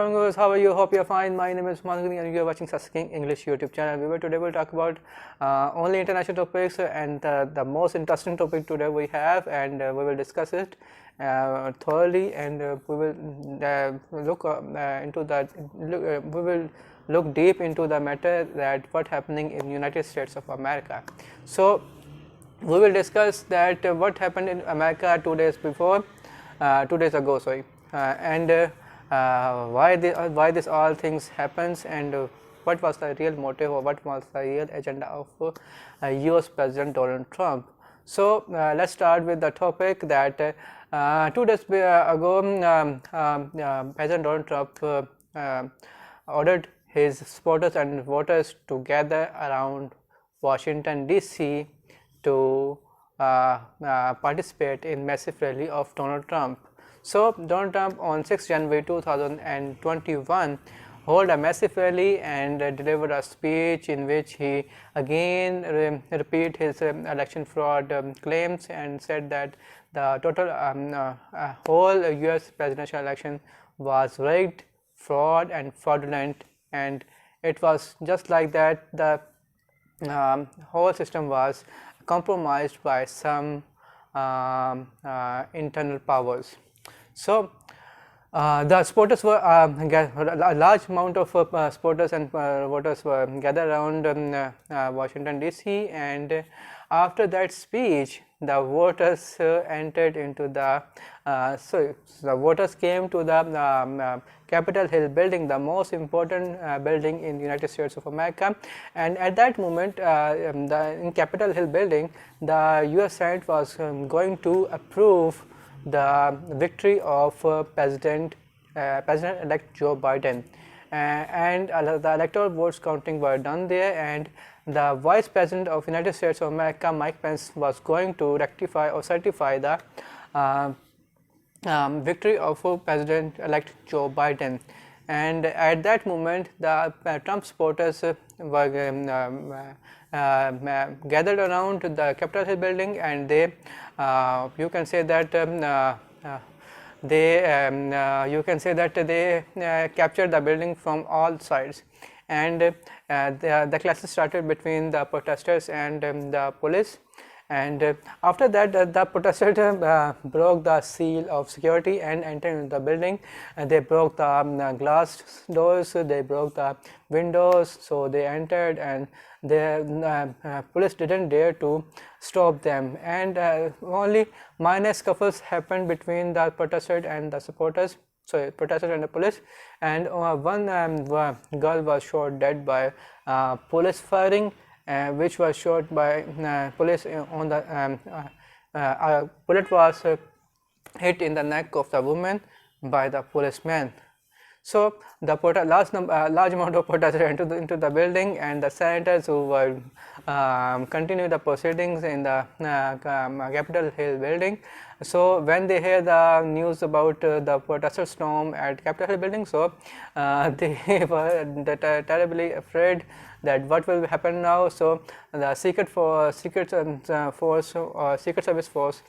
Assalamualaikum, how are you? Hope you're fine. My name is Usman and you're watching Siasi English YouTube channel. Today we'll talk about only international topics, and the most interesting topic today we have, and we will discuss it thoroughly, and we will look into that. We will look deep into the matter that what happening in United States of America. So we will discuss that what happened in America 2 days before, 2 days ago, sorry, and why this all things happens, and what was the real motive or what was the real agenda of US President Donald Trump. So let's start with the topic that 2 days ago President Donald Trump ordered his supporters and voters to gather around Washington DC to participate in massive rally of Donald Trump. So Donald Trump on 6 January 2021 held a massive rally and delivered a speech in which he again repeat his election fraud claims and said that the total whole US presidential election was rigged, fraud and fraudulent, and it was just like that the whole system was compromised by some internal powers. So the supporters were a large amount of supporters and voters were gathered around Washington DC, and after that speech the voters entered into the so the voters came to the Capitol Hill building, the most important building in the United States of America, and at that moment in Capitol Hill building the US Senate was going to approve the victory of President-elect Joe Biden, and the electoral votes counting were done there, and the Vice President of United States of America, Mike Pence, was going to rectify or certify the victory of President-elect Joe Biden. And at that moment the Trump supporters were gathered around the Capitol Hill building, and they you can say that they captured the building from all sides, and the clashes started between the protesters and the police. And after that the protesters broke the seal of security and entered into the building, and they broke the glass doors, they broke the windows, so they entered, and the police didn't dare to stop them, and only minor scuffles happened between the protesters and the supporters, protesters and the police, and one girl was shot dead by police firing, which was shot by police on the bullet was hit in the neck of the woman by the policeman. So the large amount of protesters entered into the building, and the senators who were continue the proceedings in the Capitol Hill building. So when they hear the news about the protester storm at Capitol Hill building, so they were terribly afraid that what will happen now. So the Secret Service force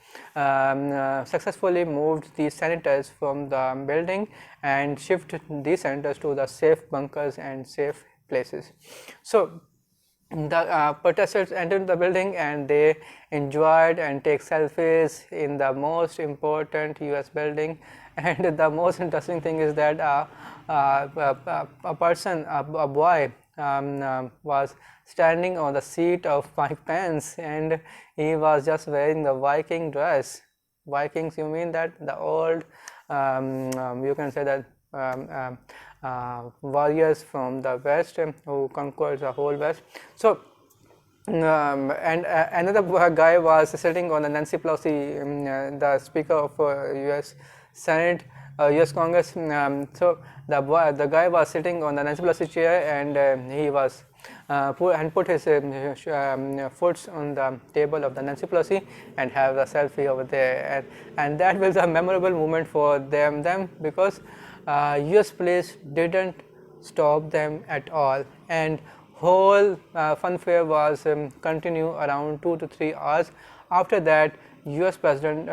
successfully moved the senators from the building and shifted these senators to the safe bunkers and safe places. So the protesters entered the building and they enjoyed and take selfies in the most important US building. And the most interesting thing is that a boy was standing on the seat of Mike Pence, and he was just wearing the Viking dress. Vikings, you mean that the old you can say that warriors from the west who conquered the whole west. So and another guy was sitting on the Nancy Pelosi, the Speaker of US Senate, US Congress. So the guy was sitting on the Nancy Pelosi chair, and he was put his foot on the table of the Nancy Pelosi and have a selfie over there, and that was a memorable moment for them because US police didn't stop them at all, and whole funfair was continue around 2 to 3 hours. After that, US President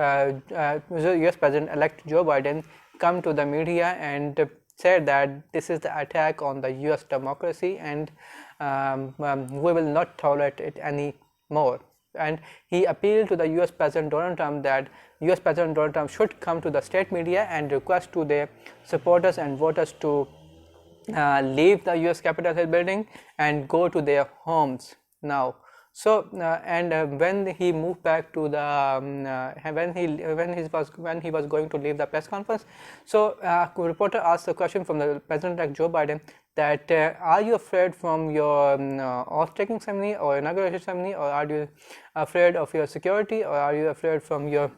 elect Joe Biden come to the media and said that this is the attack on the US democracy, and we will not tolerate it anymore. And he appealed to the US President Donald Trump that US President Donald Trump should come to the state media and request to their supporters and voters to leave the US Capitol Hill building and go to their homes now. So when he moved back to the when he was going to leave the press conference, so a reporter asked the question from the President-elect Joe Biden that are you afraid from your oath-taking ceremony or inauguration ceremony, or are you afraid of your security, or are you afraid from your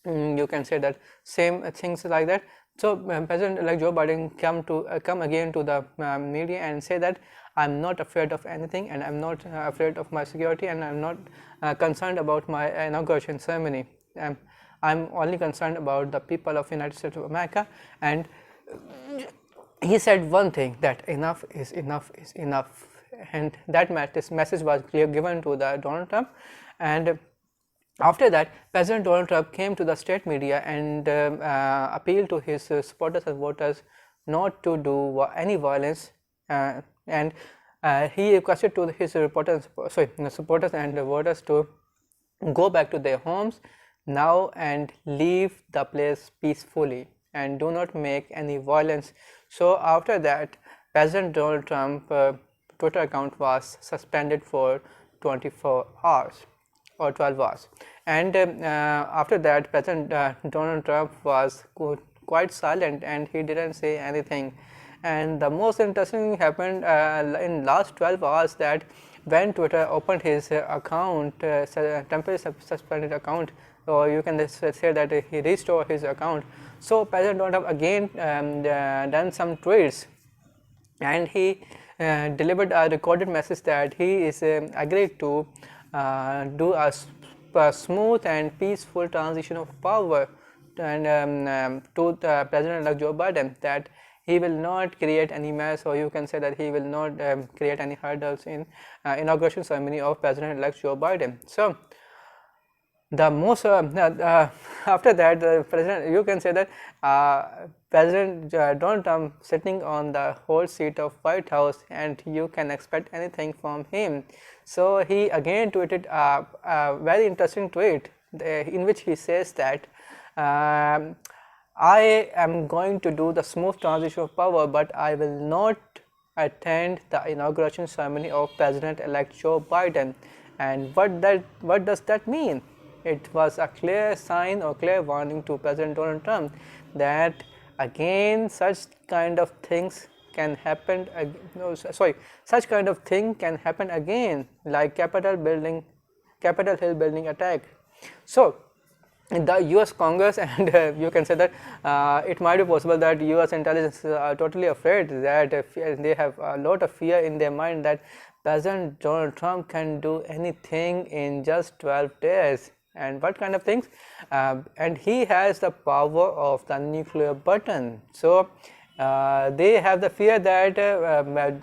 you can say that same things like that. So President-elect Joe Biden come again to the media and say that I'm not afraid of anything, and I'm not afraid of my security, and I'm not concerned about my inauguration ceremony. I'm only concerned about the people of United States of America. And he said one thing, that enough is enough is enough, and that message was given to the Donald Trump. And after that, President Donald Trump came to the state media and appealed to his supporters and voters not to do any violence, and he requested to his supporters and voters to go back to their homes now and leave the place peacefully and do not make any violence. So after that, President Donald Trump Twitter account was suspended for 24 hours or 12 hours, and after that President Donald Trump was quite silent and he didn't say anything. And the most interesting thing happened in last 12 hours, that when Twitter opened his account, temporarily suspended account, or you can say that he restored his account. So President Donald Trump again done some tweets, and he delivered a recorded message that he is agreed to do a smooth and peaceful transition of power and to President-elect Joe Biden, that he will not create any mess, or you can say that he will not create any hurdles in inauguration ceremony of President-elect Joe Biden. So the most after that, the president, you can say that President Donald Trump sitting on the whole seat of White House, and you can expect anything from him. So he again tweeted a very interesting tweet in which he says that I am going to do the smooth transition of power, but I will not attend the inauguration ceremony of President-elect Joe Biden. And what does that mean? It was a clear sign or clear warning to President Donald Trump that again such kind of things can happen. Such kind of thing can happen again, like Capitol Hill building attack. So the US Congress and you can say that it might be possible that US intelligence are totally afraid, that they have a lot of fear in their mind that President Donald Trump can do anything in just 12 days. And what kind of things? And he has the power of the nuclear button. So they have the fear that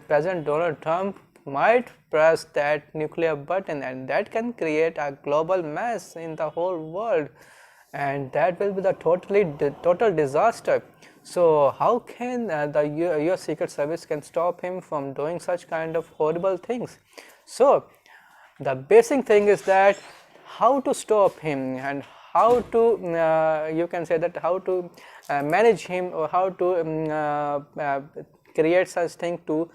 President Donald Trump might press that nuclear button, and that can create a global mess in the whole world, and that will be the total disaster. So how can the US Secret Service can stop him from doing such kind of horrible things? So the basic thing is that how to stop him, and how to you can say that how to manage him, or how to create such thing to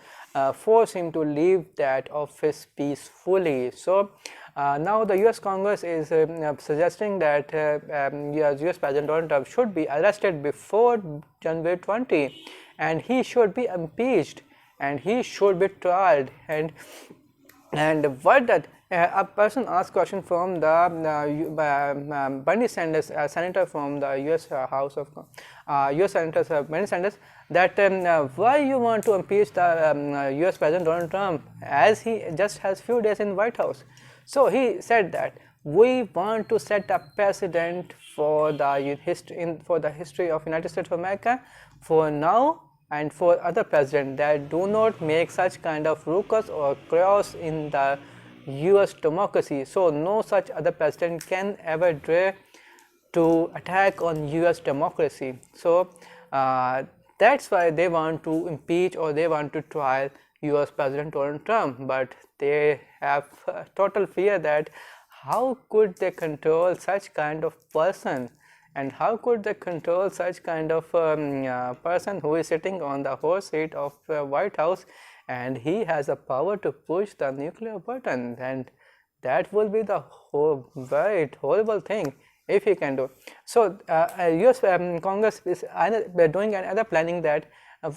force him to leave that office peacefully. So now the US Congress is suggesting that US President Donald Trump should be arrested before January 20, and he should be impeached, and he should be tried. And what that a person asked question from the Bernie Sanders, senator from the US House of US Senators Bernie Sanders, that why you want to impeach the US President Donald Trump as he just has few days in White House. So he said that we want to set a precedent for the history of United States of America for now and for other presidents, that do not make such kind of ruckus or chaos in the US democracy. So no such other president can ever dare to attack on US democracy. So that that's why they want to impeach or they want to trial US President Donald Trump, but they have total fear that how could they control such kind of person, and how could they control such kind of person who is sitting on the horse seat of White House, and he has a power to push the nuclear button, and that will be the very horrible thing if he can do. So, US Congress is doing another planning that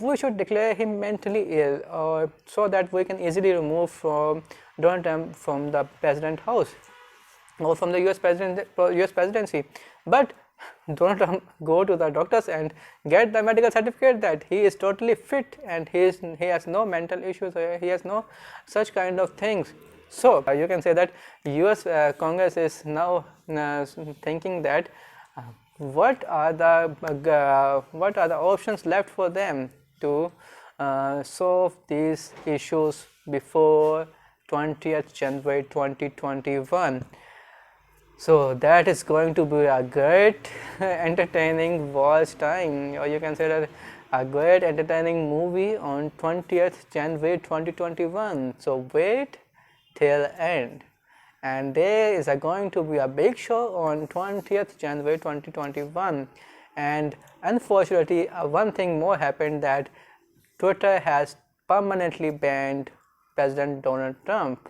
we should declare him mentally ill, or so that we can easily remove from Donald Trump from the president house or from the US presidency. But Donald Trump go to the doctors and get the medical certificate that he is totally fit and he has no mental issues, or he has no such kind of things. So you can say that US Congress is now thinking that what are the options left for them to solve these issues before 20th January 2021. So that is going to be a great entertaining watch time, or you can say that a great entertaining movie on 20th January 2021. So wait till end, and there is going to be a big show on 20th January 2021. And unfortunately, one thing more happened, that Twitter has permanently banned President Donald Trump,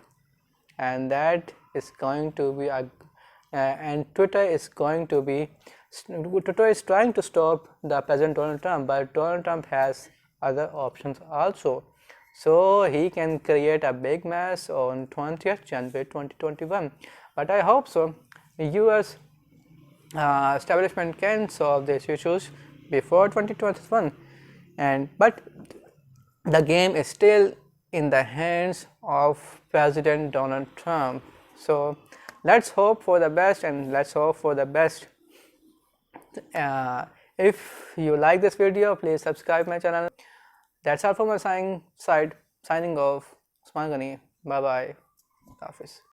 and that is going to be a and Twitter is trying to stop the President Donald Trump, but Donald Trump has other options also. So he can create a big mess on 20th January 2021. But I hope so. US establishment can solve these issues before 2021, but the game is still in the hands of President Donald Trump. So let's hope for the best, and let's hope for the best. If you like this video, please subscribe my channel. That's all from my side. Signing off. Usman Ghani. Bye bye. Hafiz.